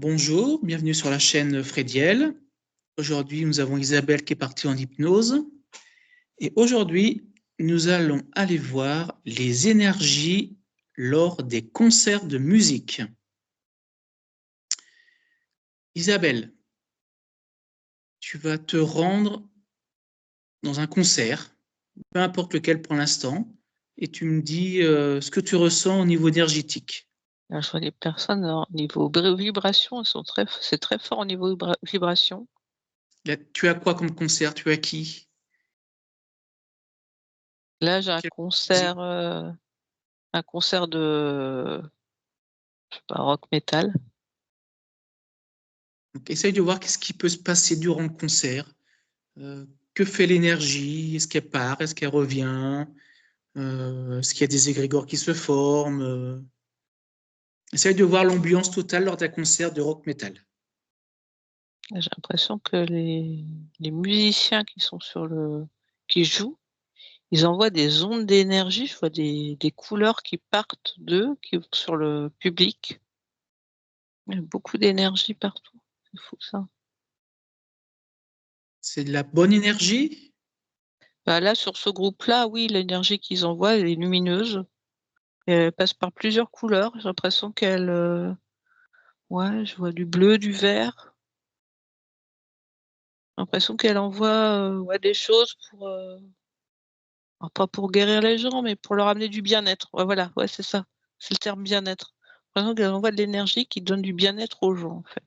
Bonjour, bienvenue sur la chaîne Frédiel. Aujourd'hui, nous avons Isabelle qui est partie en hypnose. Et aujourd'hui, nous allons aller voir les énergies lors des concerts de musique. Isabelle, tu vas te rendre dans un concert, peu importe lequel pour l'instant, et tu me dis ce que tu ressens au niveau énergétique. Là, je vois les personnes au niveau vibration, c'est très fort au niveau vibration. Là, tu as quoi comme concert? Tu as qui? Là, j'ai Quelle musique? un concert de, je sais pas, rock metal. Donc, essaye de voir qu'est-ce qui peut se passer durant le concert. Euh, que fait l'énergie? Est-ce qu'elle part? Est-ce qu'elle revient? Est-ce qu'il y a des égrégores qui se forment? Essaye de voir l'ambiance totale lors d'un concert de rock metal. J'ai l'impression que les musiciens qui jouent, ils envoient des ondes d'énergie. Je vois des couleurs qui partent d'eux, sur le public. Il y a beaucoup d'énergie partout. C'est fou ça. C'est de la bonne énergie? Bah là, sur ce groupe-là, oui, l'énergie qu'ils envoient, elle est lumineuse. Et elle passe par plusieurs couleurs. J'ai l'impression ouais, je vois du bleu, du vert. J'ai l'impression qu'elle envoie ouais, des choses alors pas pour guérir les gens, mais pour leur amener du bien-être. Ouais, voilà, ouais, c'est ça. C'est le terme bien-être. J'ai l'impression qu'elle envoie de l'énergie qui donne du bien-être aux gens, en fait.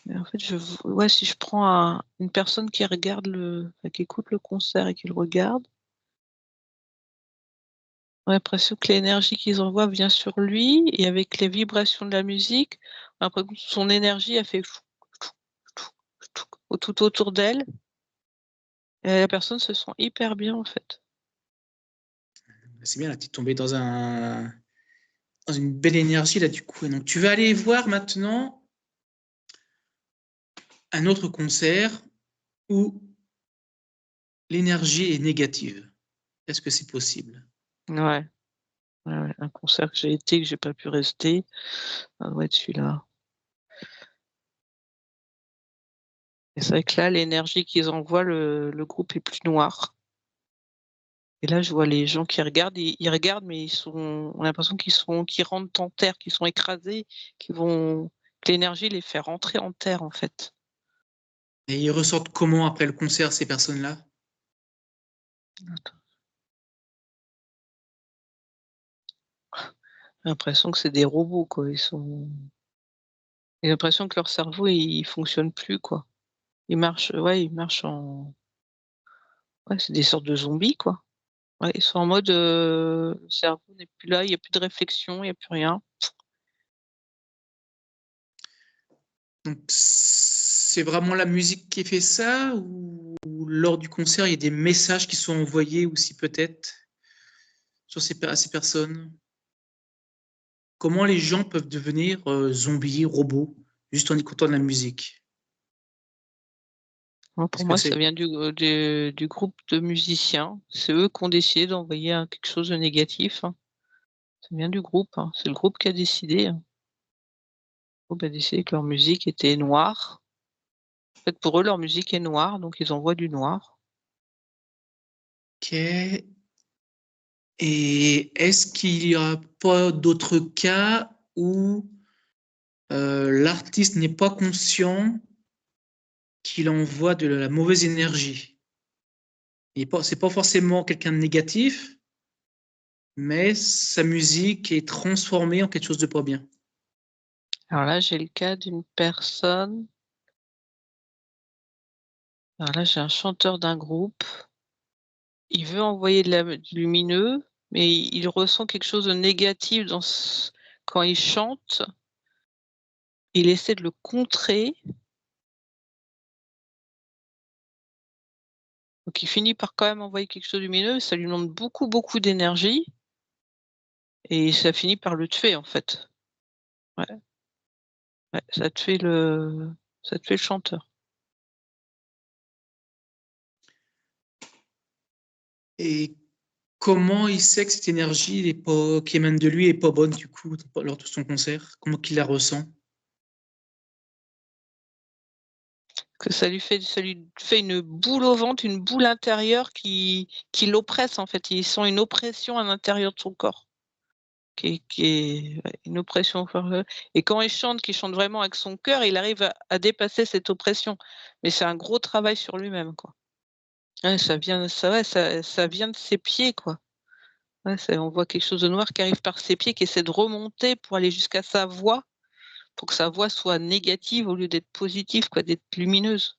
Mais en fait, ouais, si je prends une personne qui regarde enfin, qui écoute le concert et qui le regarde, j'ai l'impression que l'énergie qu'ils envoient vient sur lui et avec les vibrations de la musique, j'ai l'impression que son énergie a fait tout autour d'elle. Et la personne se sent hyper bien, en fait. C'est bien, là, tu es tombé dans une belle énergie, là, du coup. Et donc, tu vas aller voir maintenant un autre concert où l'énergie est négative. Est-ce que c'est possible? Ouais, ouais, ouais. Un concert que j'ai été, que j'ai pas pu rester, ça doit être celui-là. Et c'est vrai que là, l'énergie qu'ils envoient, le groupe est plus noir. Et là, je vois les gens qui regardent, ils regardent, mais on a l'impression qu'ils rentrent en terre, qu'ils sont écrasés, que l'énergie les fait rentrer en terre, en fait. Et ils ressortent comment après le concert, ces personnes-là? Attends. J'ai l'impression que c'est des robots, quoi. J'ai l'impression que leur cerveau, il fonctionne plus, quoi. Ils marchent ouais, c'est des sortes de zombies, quoi. Ouais, ils sont en mode, le cerveau n'est plus là, il y a plus de réflexion, il y a plus rien. Donc, c'est vraiment la musique qui fait ça ou lors du concert, il y a des messages qui sont envoyés aussi peut-être sur à ces personnes? Comment les gens peuvent devenir zombies, robots, juste en écoutant de la musique? Moi, Est-ce pour que moi, ça c'est... vient du groupe de musiciens. C'est eux qui ont décidé d'envoyer quelque chose de négatif, hein. Ça vient du groupe, hein. C'est le groupe qui a décidé, hein. Le groupe a décidé que leur musique était noire. En fait, pour eux, leur musique est noire, donc ils envoient du noir. Ok. Et est-ce qu'il n'y a pas d'autres cas où l'artiste n'est pas conscient qu'il envoie de la mauvaise énergie? C'est pas forcément quelqu'un de négatif, mais sa musique est transformée en quelque chose de pas bien. Alors là, j'ai le cas d'une personne. Alors là, j'ai un chanteur d'un groupe. Il veut envoyer du lumineux, mais il ressent quelque chose de négatif quand il chante. Il essaie de le contrer, donc il finit par quand même envoyer quelque chose de lumineux, mais ça lui demande beaucoup, beaucoup d'énergie et ça finit par le tuer, en fait. Ouais, ouais, ça te fait le chanteur. Et comment il sait que cette énergie qui émane de lui n'est pas bonne, du coup, lors de son concert? Comment qu'il la ressent? Que ça lui fait une boule au ventre, une boule intérieure qui l'oppresse, en fait. Il sent une oppression à l'intérieur de son corps, qui est une oppression. Et quand qu'il chante vraiment avec son cœur, il arrive à dépasser cette oppression. Mais c'est un gros travail sur lui-même, quoi. Ouais, ça vient de ses pieds, quoi. Ouais, on voit quelque chose de noir qui arrive par ses pieds, qui essaie de remonter pour aller jusqu'à sa voix, pour que sa voix soit négative au lieu d'être positive, quoi, d'être lumineuse.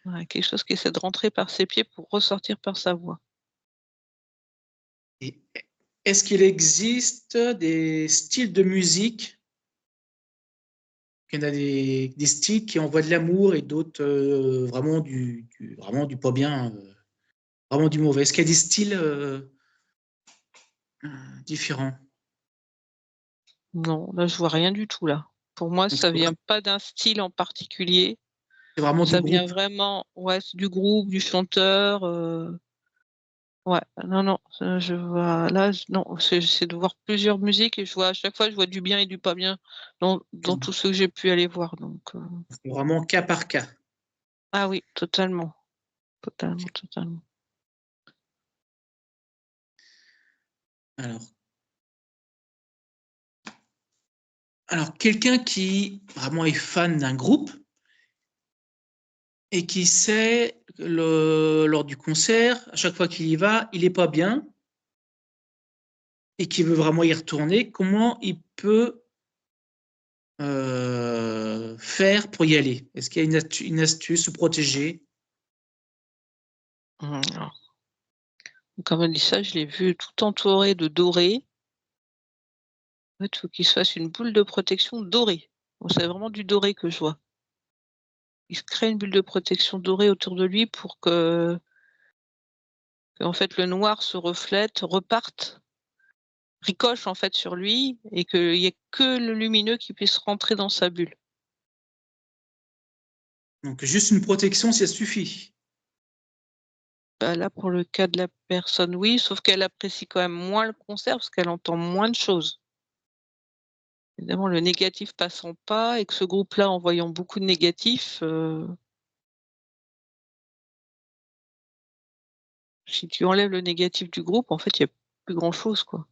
Ouais, quelque chose qui essaie de rentrer par ses pieds pour ressortir par sa voix. Et est-ce qu'il existe des styles de musique? Il y en a des styles qui envoient de l'amour et d'autres vraiment vraiment du pas bien, vraiment du mauvais. Est-ce qu'il y a des styles différents? Non, là, je vois rien du tout, là. Pour moi, Donc, ça vient pas d'un style en particulier. c'est vraiment du Ça vient groupe. vraiment, du groupe, du chanteur. Ouais, non, je vois là, non, j'essaie de voir plusieurs musiques et à chaque fois, je vois du bien et du pas bien dans tous ceux que j'ai pu aller voir. Donc, C'est vraiment cas par cas. ah oui, totalement, totalement, totalement. Alors, quelqu'un qui vraiment est fan d'un groupe et qui sait lors du concert, à chaque fois qu'il y va, il est pas bien et qui veut vraiment y retourner, comment il peut faire pour y aller? Est-ce qu'il y a une astuce, se protéger? Alors, comme elle dit ça, je l'ai vu tout entouré de doré. En fait, il faut qu'il se fasse une boule de protection dorée. Bon, c'est vraiment du doré que je vois. Il se crée une bulle de protection dorée autour de lui pour qu'en fait, le noir se reflète, reparte, ricoche en fait sur lui et qu'il y ait que le lumineux qui puisse rentrer dans sa bulle. Donc, juste une protection, ça suffit. Bah, là, pour le cas de la personne, oui, sauf qu'elle apprécie quand même moins le concert parce qu'elle entend moins de choses. Évidemment, le négatif passant pas et que ce groupe-là, en voyant beaucoup de négatifs, si tu enlèves le négatif du groupe, en fait, il y a plus grand-chose, quoi.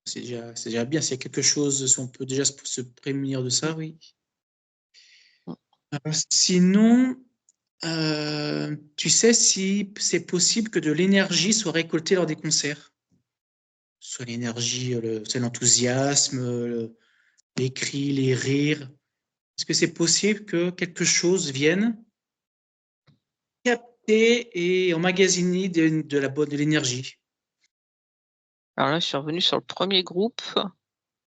C'est déjà bien. S'il y a quelque chose, si on peut déjà se prémunir de ça, oui. Mmh. Sinon, tu sais si c'est possible que de l'énergie soit récoltée lors des concerts? Soit l'énergie, c'est l'enthousiasme, les cris, les rires. Est-ce que c'est possible que quelque chose vienne capter et emmagasiner de l'énergie? Alors là, je suis revenue sur le premier groupe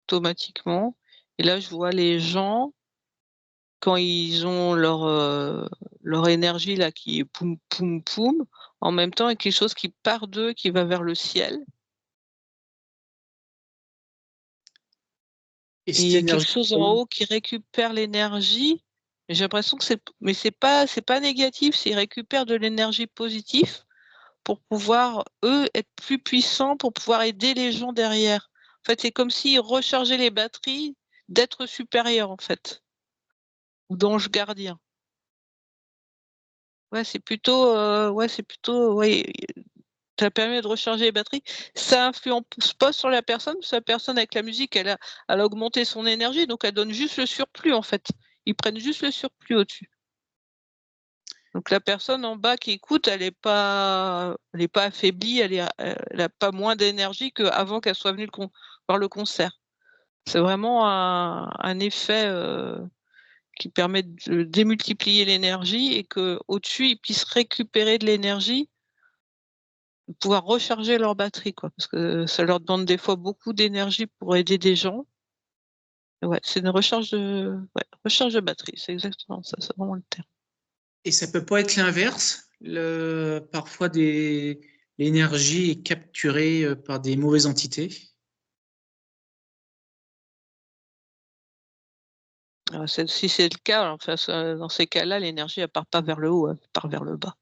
automatiquement et là, je vois les gens quand ils ont leur énergie là qui est poum poum poum, en même temps, il y a quelque chose qui part d'eux, qui va vers le ciel Et et il cette y a quelque énergie, chose en haut qui récupère l'énergie. J'ai l'impression que c'est pas négatif, c'est ils récupèrent de l'énergie positive pour pouvoir, eux, être plus puissants, pour pouvoir aider les gens derrière. En fait, c'est comme s'ils rechargeaient les batteries d'êtres supérieurs, en fait, ou d'anges gardiens. Ouais, ouais, ça permet de recharger les batteries. Ça influence pas sur la personne, parce que la personne avec la musique, elle a augmenté son énergie, donc elle donne juste le surplus, en fait. Ils prennent juste le surplus au-dessus. Donc la personne en bas qui écoute, elle est pas affaiblie, elle a pas moins d'énergie qu'avant qu'elle soit venue voir le concert. C'est vraiment un effet, qui permet de démultiplier l'énergie et qu'au-dessus, ils puissent récupérer de l'énergie, pouvoir recharger leur batterie, quoi. Parce que ça leur demande des fois beaucoup d'énergie pour aider des gens. Ouais, c'est une recharge de batterie, c'est exactement ça, c'est vraiment le terme. et ça peut pas être l'inverse. Parfois, l'énergie est capturée par des mauvaises entités. Alors, si c'est le cas, enfin, dans ces cas-là, l'énergie, elle part pas vers le haut, elle part vers le bas.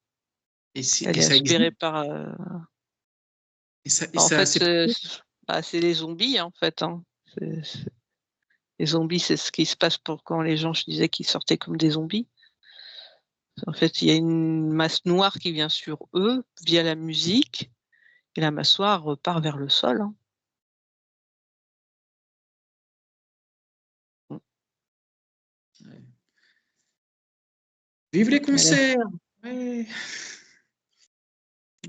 Et, Elle et est ça aspirée existe? par. Et En ça, fait, c'est c'est les zombies, en fait. Hein. Les zombies, c'est ce qui se passe pour quand les gens, je disais, qu'ils sortaient comme des zombies. En fait, il y a une masse noire qui vient sur eux via la musique, et la masse noire repart vers le sol. Hein. Vive les Allez. concerts! Ouais.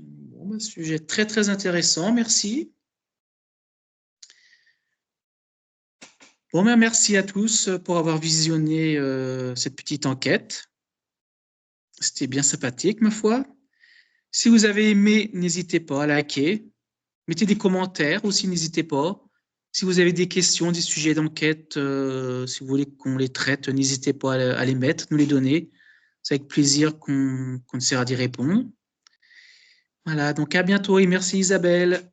Bon, bah, sujet très très intéressant, merci. Bon, ben, merci à tous pour avoir visionné cette petite enquête. C'était bien sympathique, ma foi. Si vous avez aimé, n'hésitez pas à liker. Mettez des commentaires aussi, n'hésitez pas. Si vous avez des questions, des sujets d'enquête, si vous voulez qu'on les traite, n'hésitez pas à les mettre, nous les donner. C'est avec plaisir qu'on essaiera d'y répondre. Voilà, donc à bientôt et merci Isabelle.